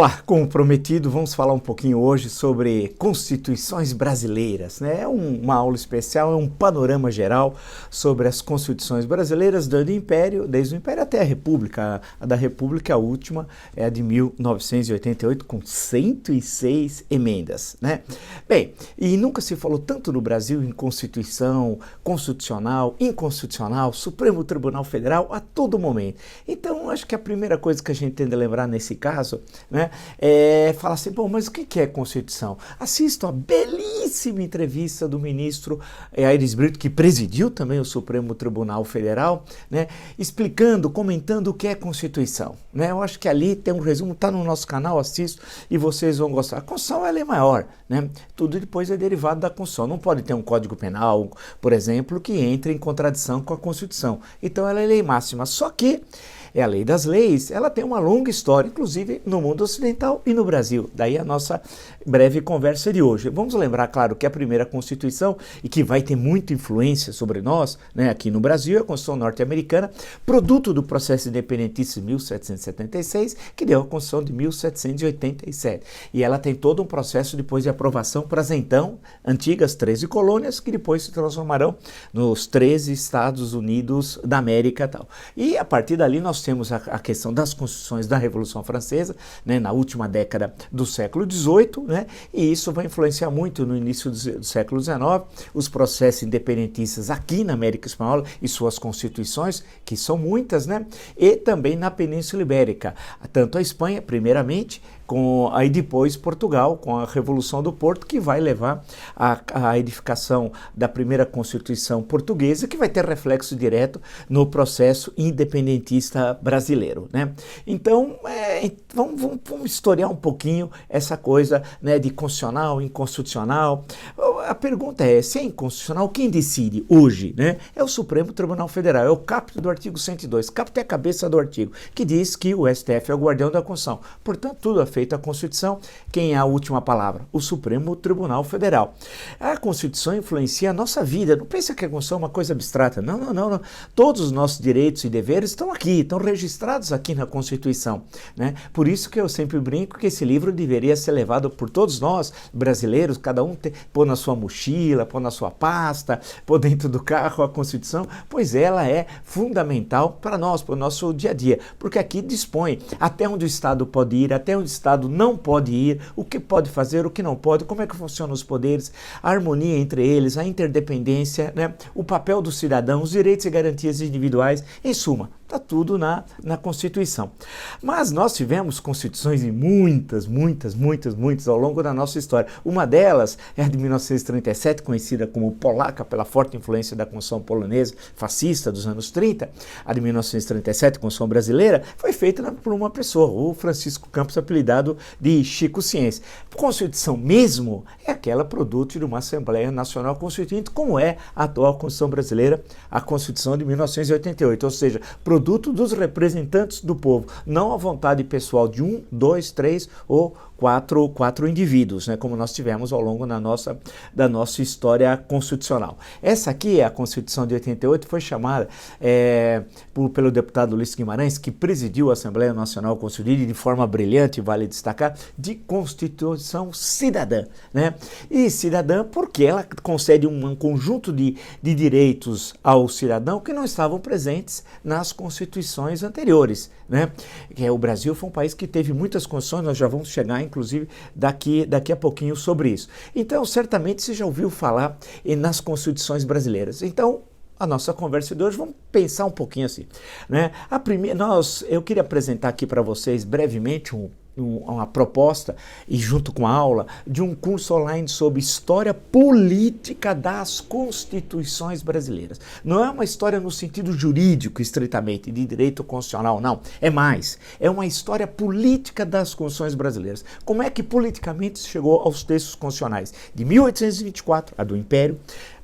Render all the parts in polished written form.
Olá, como prometido, vamos falar um pouquinho hoje sobre constituições brasileiras, né? É uma aula especial, é um panorama geral sobre as constituições brasileiras desde o Império até a República. A da República, a última, é a de 1988, com 106 emendas, né? Bem, e nunca se falou tanto no Brasil em Constituição, constitucional, inconstitucional, Supremo Tribunal Federal a todo momento. Então, acho que a primeira coisa que a gente tem de lembrar nesse caso, né, falar assim, bom, mas o que é Constituição? Assistam a belíssima entrevista do ministro Aires Brito, que presidiu também o Supremo Tribunal Federal, né, explicando, comentando o que é Constituição, né? Eu acho que ali tem um resumo, está no nosso canal, assisto e vocês vão gostar. A Constituição, ela é maior, né? Tudo depois é derivado da Constituição. Não pode ter um Código Penal, por exemplo, que entre em contradição com a Constituição. Então ela é lei máxima, só que é a lei das leis, ela tem uma longa história, inclusive no mundo ocidental e no Brasil. Daí a nossa breve conversa de hoje. Vamos lembrar, claro, que a primeira Constituição, e que vai ter muita influência sobre nós, né, aqui no Brasil, é a Constituição norte-americana, produto do processo independentista de 1776, que deu a Constituição de 1787. E ela tem todo um processo depois de aprovação para as então antigas 13 colônias, que depois se transformarão nos 13 Estados Unidos da América e tal. E a partir dali nós temos a questão das constituições da Revolução Francesa, né, na última década do século XVIII, né, e isso vai influenciar muito no início do século XIX, os processos independentistas aqui na América Espanhola e suas constituições, que são muitas, né, e também na Península Ibérica, tanto a Espanha, primeiramente, aí depois Portugal, com a Revolução do Porto, que vai levar à edificação da primeira Constituição portuguesa, que vai ter reflexo direto no processo independentista brasileiro, né? Então, vamos historiar um pouquinho essa coisa, né, de constitucional, inconstitucional. A pergunta é, se é inconstitucional, quem decide hoje, né? É o Supremo Tribunal Federal, é o caput do artigo 102, caput é a cabeça do artigo, que diz que o STF é o guardião da Constituição. Portanto, tudo é feito a Constituição, quem é a última palavra? O Supremo Tribunal Federal. A Constituição influencia a nossa vida. Não pensa que a Constituição é uma coisa abstrata. Não. Todos os nossos direitos e deveres estão aqui, estão registrados aqui na Constituição, né? Por isso que eu sempre brinco que esse livro deveria ser levado por todos nós, brasileiros, cada um pôr na sua mochila, pôr na sua pasta, pôr dentro do carro a Constituição, pois ela é fundamental para nós, para o nosso dia a dia, porque aqui dispõe até onde o Estado pode ir, até onde o Estado não pode ir, o que pode fazer, o que não pode, como é que funcionam os poderes, a harmonia entre eles, a interdependência, né, o papel do cidadão, os direitos e garantias individuais, em suma, está tudo na Constituição. Mas nós tivemos constituições e muitas ao longo da nossa história. Uma delas é a de 1937, conhecida como polaca pela forte influência da Constituição polonesa fascista dos anos 30. A de 1937, Constituição brasileira, foi feita por uma pessoa, o Francisco Campos, apelidado de Chico Ciência. Constituição mesmo é aquela produto de uma Assembleia Nacional Constituinte, como é a atual Constituição brasileira, a Constituição de 1988, ou seja, produto dos representantes do povo, não a vontade pessoal de 1, 2, 3 ou quatro indivíduos, né, como nós tivemos ao longo da nossa história constitucional. Essa aqui, a Constituição de 88, foi chamada pelo deputado Luiz Guimarães, que presidiu a Assembleia Nacional Constituinte de forma brilhante, vale destacar, de Constituição Cidadã, né? E cidadã porque ela concede um conjunto de direitos ao cidadão que não estavam presentes nas constituições anteriores, né? O Brasil foi um país que teve muitas constituições, nós já vamos chegar inclusive daqui a pouquinho sobre isso. Então, certamente você já ouviu falar nas constituições brasileiras. Então, a nossa conversa de hoje, vamos pensar um pouquinho assim, né? Eu queria apresentar aqui para vocês brevemente uma proposta, e junto com a aula, de um curso online sobre história política das constituições brasileiras. Não é uma história no sentido jurídico, estritamente, de direito constitucional, não. É mais. É uma história política das constituições brasileiras. Como é que politicamente se chegou aos textos constitucionais de 1824, a do Império,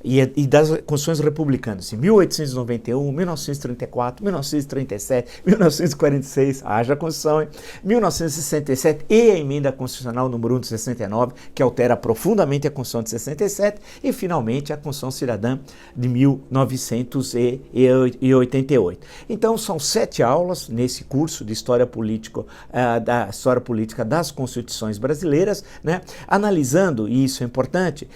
e das Constituições republicanas, em 1891, 1934, 1937, 1946, haja Constituição, 1967 e a Emenda Constitucional número 1 de 69, que altera profundamente a Constituição de 67, e finalmente a Constituição Cidadã de 1988. Então são 7 aulas nesse curso de História Política, da História Política das Constituições Brasileiras, né? Analisando, e isso é importante,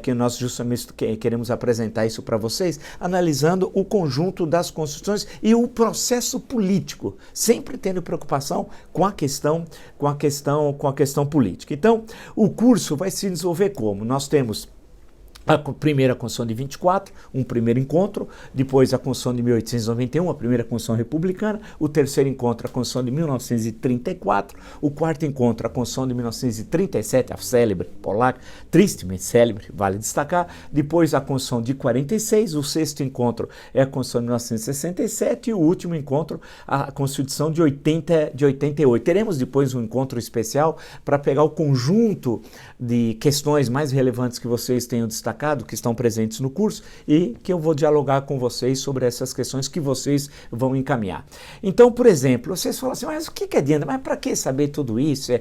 que nós justamente queremos apresentar isso para vocês, analisando o conjunto das constituições e o processo político, sempre tendo preocupação com a questão política. Então, o curso vai se desenvolver como? Nós temos a primeira Constituição de 24, um primeiro encontro, depois a Constituição de 1891, a primeira Constituição republicana, o terceiro encontro, a Constituição de 1934, o quarto encontro, a Constituição de 1937, a célebre polaca, tristemente célebre, vale destacar, depois a Constituição de 46, o sexto encontro é a Constituição de 1967 e o último encontro, a Constituição de 88. Teremos depois um encontro especial para pegar o conjunto de questões mais relevantes que vocês tenham destacado, que estão presentes no curso, e que eu vou dialogar com vocês sobre essas questões que vocês vão encaminhar. Então, por exemplo, vocês falam assim, mas o que adianta? Mas para que saber tudo isso?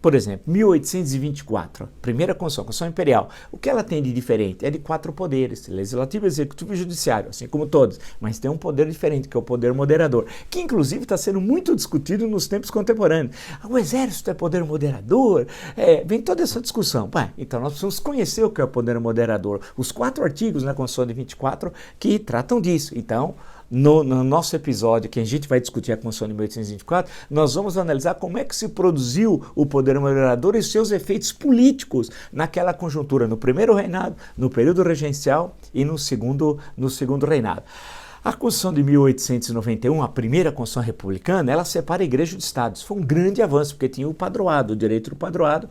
Por exemplo, 1824, primeira Constituição Imperial. O que ela tem de diferente? É de 4 poderes, legislativo, executivo e judiciário, assim como todos, mas tem um poder diferente, que é o poder moderador, que inclusive está sendo muito discutido nos tempos contemporâneos. O exército é poder moderador? Vem toda essa discussão. Então nós precisamos conhecer o que é o poder moderador. Os 4 artigos na Constituição de 24 que tratam disso. Então, no nosso episódio, que a gente vai discutir a Constituição de 1824, nós vamos analisar como é que se produziu o poder moderador e seus efeitos políticos naquela conjuntura, no primeiro reinado, no período regencial e no segundo reinado. A Constituição de 1891, a primeira Constituição republicana, ela separa a Igreja de Estado. Isso foi um grande avanço, porque tinha o padroado, o direito do padroado,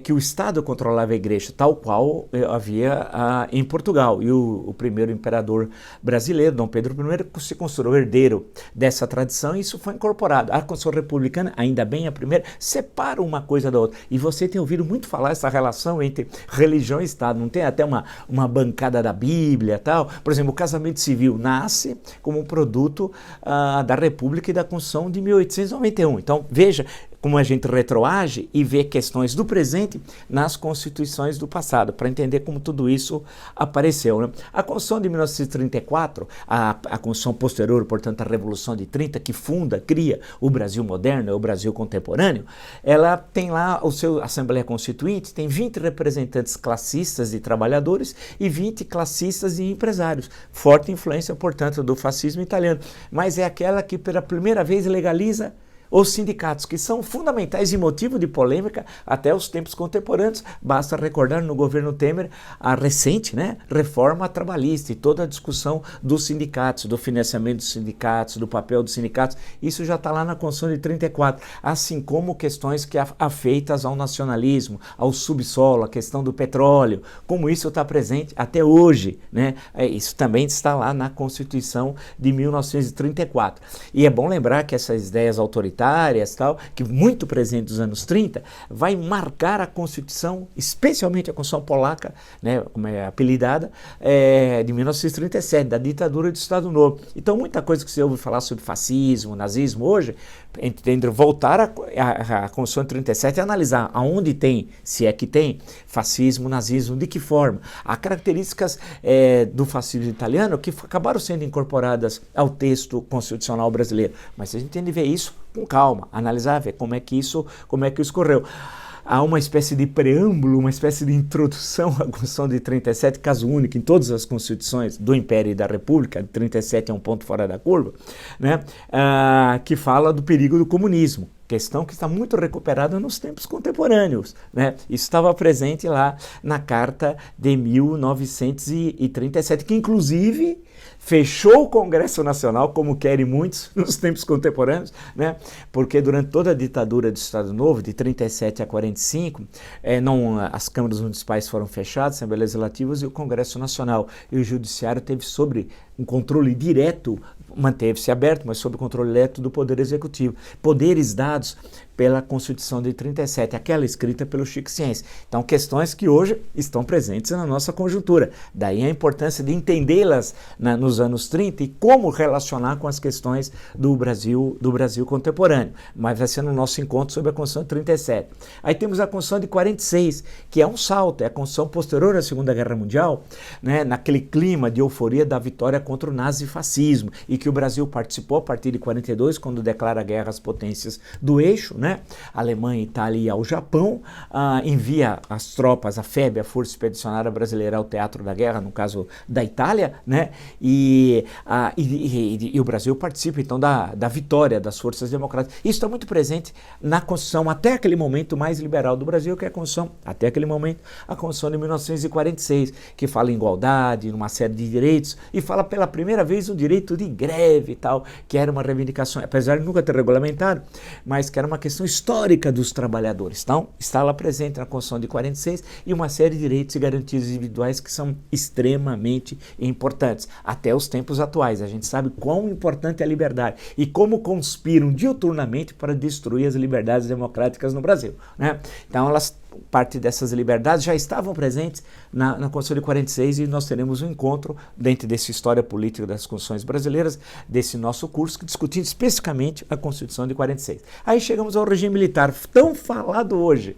que o Estado controlava a Igreja, tal qual havia em Portugal. E o primeiro imperador brasileiro, Dom Pedro I, se considerou herdeiro dessa tradição e isso foi incorporado. A Constituição republicana, ainda bem a primeira, separa uma coisa da outra. E você tem ouvido muito falar essa relação entre religião e Estado. Não tem até uma bancada da Bíblia e tal? Por exemplo, o casamento civil nasce como um produto da República e da Constituição de 1891. Então, veja como a gente retroage e vê questões do presente nas constituições do passado, para entender como tudo isso apareceu, né? A Constituição de 1934, a Constituição posterior, portanto, à Revolução de 30, que cria o Brasil moderno, o Brasil contemporâneo, ela tem lá o seu Assembleia Constituinte, tem 20 representantes classistas e trabalhadores e 20 classistas e empresários. Forte influência, portanto, do fascismo italiano, mas é aquela que pela primeira vez legaliza os sindicatos, que são fundamentais e motivo de polêmica até os tempos contemporâneos. Basta recordar no governo Temer a recente reforma trabalhista e toda a discussão dos sindicatos, do financiamento dos sindicatos, do papel dos sindicatos. Isso já está lá na Constituição de 34, assim como questões que afeitas ao nacionalismo, ao subsolo, a questão do petróleo, como isso está presente até hoje, né? Isso também está lá na Constituição de 1934. E é bom lembrar que essas ideias autoritárias, tal, que muito presente nos anos 30, vai marcar a Constituição, especialmente a Constituição polaca, né, como é apelidada, de 1937, da ditadura do Estado Novo. Então, muita coisa que você ouve falar sobre fascismo, nazismo hoje, entende, voltar à Constituição de 37 e analisar aonde tem, se é que tem, fascismo, nazismo, de que forma. Há características do fascismo italiano que acabaram sendo incorporadas ao texto constitucional brasileiro, mas a gente tem de ver isso com calma, analisar, ver como é que isso ocorreu. Há uma espécie de preâmbulo, uma espécie de introdução à Constituição de 37, caso único em todas as constituições do Império e da República, 37 é um ponto fora da curva, né? Que fala do perigo do comunismo. Questão que está muito recuperada nos tempos contemporâneos, né? Isso estava presente lá na Carta de 1937, que inclusive fechou o Congresso Nacional, como querem muitos nos tempos contemporâneos, né? Porque durante toda a ditadura do Estado Novo, de 37 a 45, as câmaras municipais foram fechadas, assembleias legislativas e o Congresso Nacional. E o Judiciário teve sobre um controle direto, manteve-se aberto, mas sob controle direto do Poder Executivo. Poderes dados pela Constituição de 37, aquela escrita pelo Chico Ciência. Então, questões que hoje estão presentes na nossa conjuntura. Daí a importância de entendê-las nos anos 30 e como relacionar com as questões do Brasil contemporâneo. Mas vai ser no nosso encontro sobre a Constituição de 37. Aí temos a Constituição de 46, que é um salto, é a Constituição posterior à Segunda Guerra Mundial, né, naquele clima de euforia da vitória contra o nazifascismo, e que o Brasil participou a partir de 42, quando declara guerra às potências do eixo, né, Alemanha, Itália e ao Japão, envia as tropas, a FEB, a Força Expedicionária Brasileira, ao teatro da guerra, no caso da Itália, né, e o Brasil participa então da vitória das forças democráticas. Isso está muito presente na Constituição, até aquele momento mais liberal do Brasil, que é a Constituição, até aquele momento, a Constituição de 1946, que fala em igualdade, numa série de direitos, e fala pela primeira vez o direito de greve e tal, que era uma reivindicação, apesar de nunca ter regulamentado, mas que era uma questão histórica dos trabalhadores. Então, está lá presente na Constituição de 46 e uma série de direitos e garantias individuais que são extremamente importantes, até os tempos atuais. A gente sabe quão importante é a liberdade e como conspiram diuturnamente para destruir as liberdades democráticas no Brasil, né? Então, parte dessas liberdades já estavam presentes na Constituição de 46 e nós teremos um encontro dentro dessa história política das Constituições brasileiras, desse nosso curso, discutindo especificamente a Constituição de 46. Aí chegamos ao regime militar, tão falado hoje,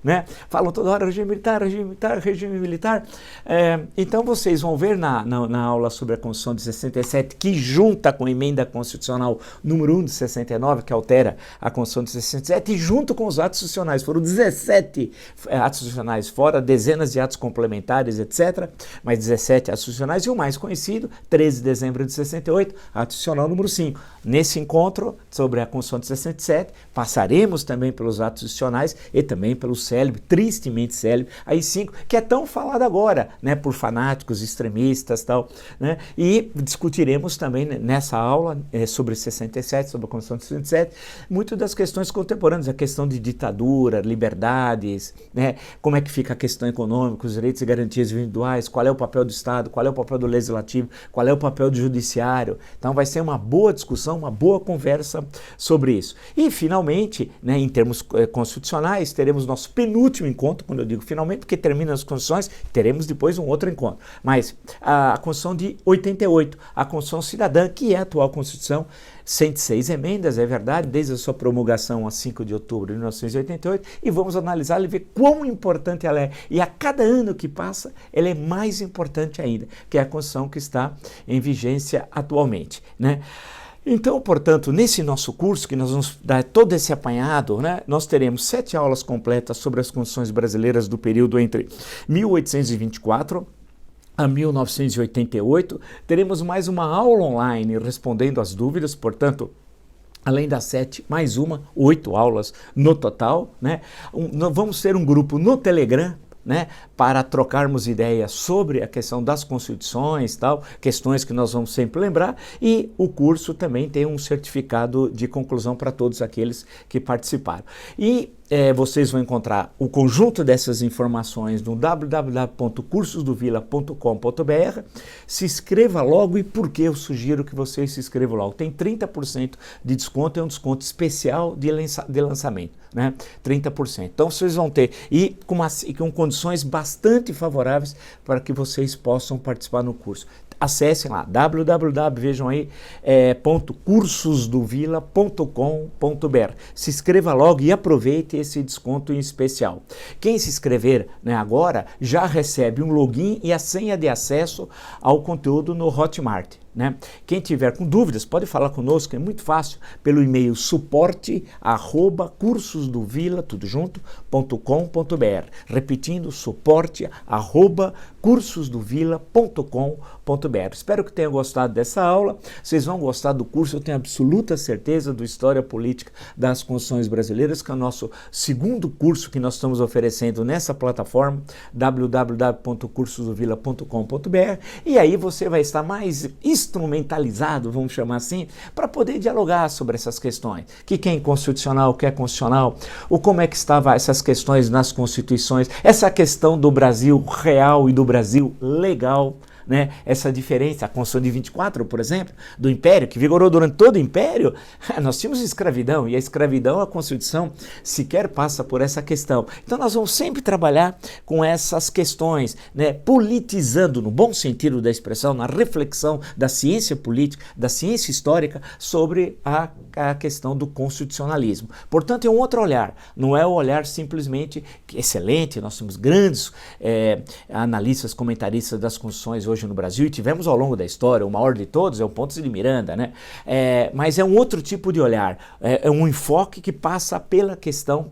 né? Falam toda hora regime militar, regime militar. Então vocês vão ver na aula sobre a Constituição de 67, que junta com a emenda constitucional número 1 de 69, que altera a Constituição de 67, e junto com os atos institucionais, foram 17 atos institucionais, fora dezenas de atos complementares, etc., mas 17 atos institucionais, e o mais conhecido, 13 de dezembro de 68, ato institucional número 5. Nesse encontro sobre a Constituição de 67, passaremos também pelos atos institucionais e também pelo célebre, tristemente célebre, AI-5, que é tão falado agora, né, por fanáticos, extremistas e tal, né, e discutiremos também nessa aula sobre 67, sobre a Constituição de 67, muito das questões contemporâneas, a questão de ditadura, liberdades, né, como é que fica a questão econômica, os direitos e garantias individuais, qual é o papel do Estado, qual é o papel do Legislativo, qual é o papel do Judiciário. Então vai ser uma boa discussão, uma boa conversa sobre isso. E finalmente, né, em termos constitucionais, teremos nosso penúltimo encontro, quando eu digo finalmente, porque termina as Constituições, teremos depois um outro encontro. Mas a Constituição de 88, a Constituição Cidadã, que é a atual Constituição, 106 emendas, é verdade, desde a sua promulgação a 5 de outubro de 1988, e vamos analisá-la e ver quão importante ela é. E a cada ano que passa, ela é mais importante ainda, que é a Constituição que está em vigência atualmente, né? Então, portanto, nesse nosso curso, que nós vamos dar todo esse apanhado, né, nós teremos 7 aulas completas sobre as Constituições brasileiras do período entre 1824 a 1988, teremos mais uma aula online respondendo às dúvidas, portanto, além das 7, mais 8 aulas no total, né? Vamos ter um grupo no Telegram, né, para trocarmos ideias sobre a questão das constituições, tal, questões que nós vamos sempre lembrar, e o curso também tem um certificado de conclusão para todos aqueles que participaram. E vocês vão encontrar o conjunto dessas informações no www.cursosdovila.com.br. Se inscreva logo, e por que eu sugiro que vocês se inscrevam logo? Tem 30% de desconto, é um desconto especial de lançamento, né? 30%. Então vocês vão ter, e com condições bastante favoráveis para que vocês possam participar no curso. Acessem lá, vejam aí, .cursosdovila.com.br. Se inscreva logo e aproveite esse desconto em especial. Quem se inscrever, né, agora já recebe um login e a senha de acesso ao conteúdo no Hotmart, né? Quem tiver com dúvidas pode falar conosco, é muito fácil, pelo e-mail suporte@cursosdovila, tudo junto, .com.br. Repetindo, suporte@cursosdovila.com.br. Espero que tenham gostado dessa aula. Vocês vão gostar do curso, eu tenho absoluta certeza, do História Política das Constituições Brasileiras, que é o nosso segundo curso que nós estamos oferecendo nessa plataforma, www.cursosdovila.com.br, e aí você vai estar mais instrumentalizado, vamos chamar assim, para poder dialogar sobre essas questões. O que é inconstitucional, o que é constitucional, como é que estavam essas questões nas constituições, essa questão do Brasil real e do Brasil legal, né, essa diferença. A Constituição de 24, por exemplo, do Império, que vigorou durante todo o Império, nós tínhamos escravidão, e a escravidão, a Constituição sequer passa por essa questão. Então nós vamos sempre trabalhar com essas questões, né, politizando, no bom sentido da expressão, na reflexão da ciência política, da ciência histórica, sobre a questão do constitucionalismo. Portanto, é um outro olhar, não é o olhar simplesmente excelente. Nós temos grandes analistas, comentaristas das constituições hoje no Brasil, e tivemos ao longo da história, o maior de todos é o Pontes de Miranda, né? Mas é um outro tipo de olhar, é um enfoque que passa pela questão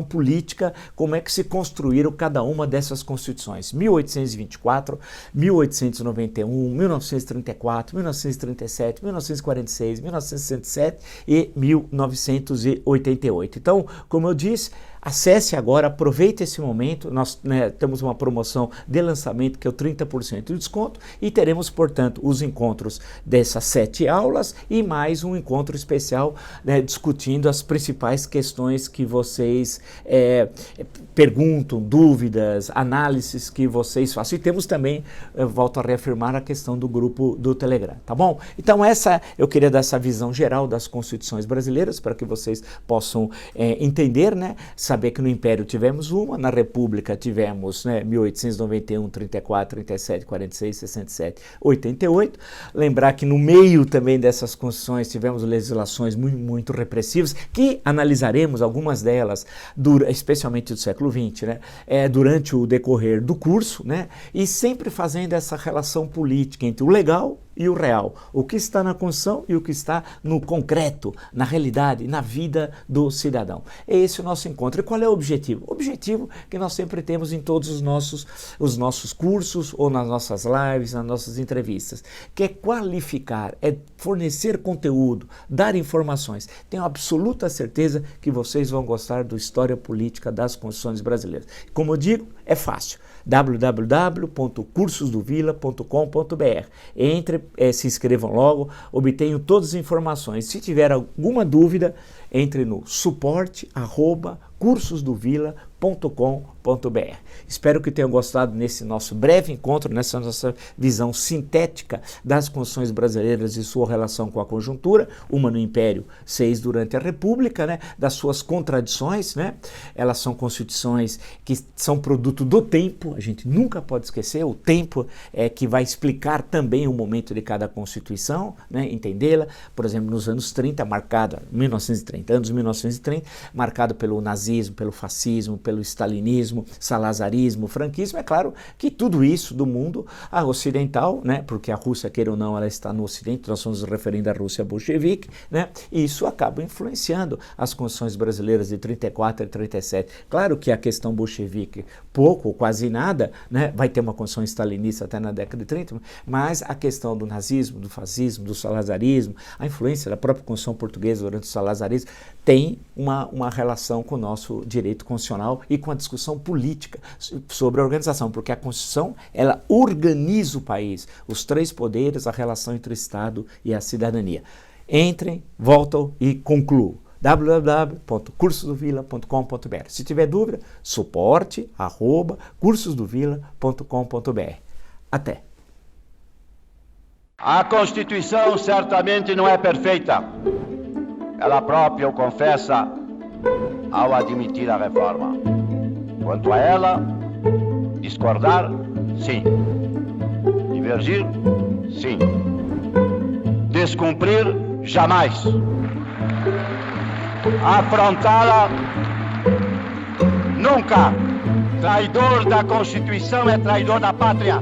política, como é que se construíram cada uma dessas constituições, 1824, 1891, 1934, 1937, 1946, 1967 e 1988. Então, como eu disse, acesse agora, aproveite esse momento, nós temos uma promoção de lançamento que é o 30% de desconto e teremos, portanto, os encontros dessas 7 aulas e mais um encontro especial, né, discutindo as principais questões que vocês perguntam, dúvidas, análises que vocês façam. E temos também, eu volto a reafirmar, a questão do grupo do Telegram, tá bom? Então eu queria dar essa visão geral das constituições brasileiras para que vocês possam entender, né, saber que no Império tivemos uma, na República tivemos, né, 1891, 34, 37, 46, 67, 88. Lembrar que no meio também dessas constituições tivemos legislações muito, muito repressivas, que analisaremos algumas delas, especialmente do século XX, né, durante o decorrer do curso, né, e sempre fazendo essa relação política entre o legal e o real, o que está na Constituição e o que está no concreto, na realidade, na vida do cidadão. É esse o nosso encontro. E qual é o objetivo? O objetivo que nós sempre temos em todos os nossos cursos ou nas nossas lives, nas nossas entrevistas, que é qualificar, é fornecer conteúdo, dar informações. Tenho absoluta certeza que vocês vão gostar do História Política das Constituições Brasileiras. Como eu digo, é fácil. www.cursosdovila.com.br. Entre, se inscrevam logo, obtenham todas as informações. Se tiver alguma dúvida, entre no suporte@cursosdovila.com.br. Espero que tenham gostado nesse nosso breve encontro, nessa nossa visão sintética das constituições brasileiras e sua relação com a conjuntura, uma no Império, 6 durante a República, né, das suas contradições, né? Elas são constituições que são produto do tempo, a gente nunca pode esquecer, o tempo é que vai explicar também o momento de cada constituição, né, entendê-la. Por exemplo, nos anos 30, marcada, 1930, anos 1930, marcado pelo nazismo, pelo fascismo, pelo stalinismo, salazarismo, franquismo. É claro que tudo isso do mundo ocidental, né, porque a Rússia, queira ou não, ela está no Ocidente, nós estamos nos referindo à Rússia bolchevique, né, e isso acaba influenciando as constituições brasileiras de 34 e 37. Claro que a questão bolchevique, pouco ou quase nada, né, vai ter uma constituição stalinista até na década de 30, mas a questão do nazismo, do fascismo, do salazarismo, a influência da própria Constituição portuguesa durante o salazarismo, tem uma relação com o nosso direito constitucional e com a discussão política sobre a organização, porque a Constituição, ela organiza o país, os 3 poderes, a relação entre o Estado e a cidadania. Entrem, voltam e concluam. www.cursosdovila.com.br. Se tiver dúvida, suporte@cursosdovila.com.br. Até! A Constituição certamente não é perfeita. Ela própria o confessa ao admitir a reforma. Quanto a ela, discordar, sim. Divergir, sim. Descumprir, jamais. Afrontá-la, nunca. Traidor da Constituição é traidor da pátria.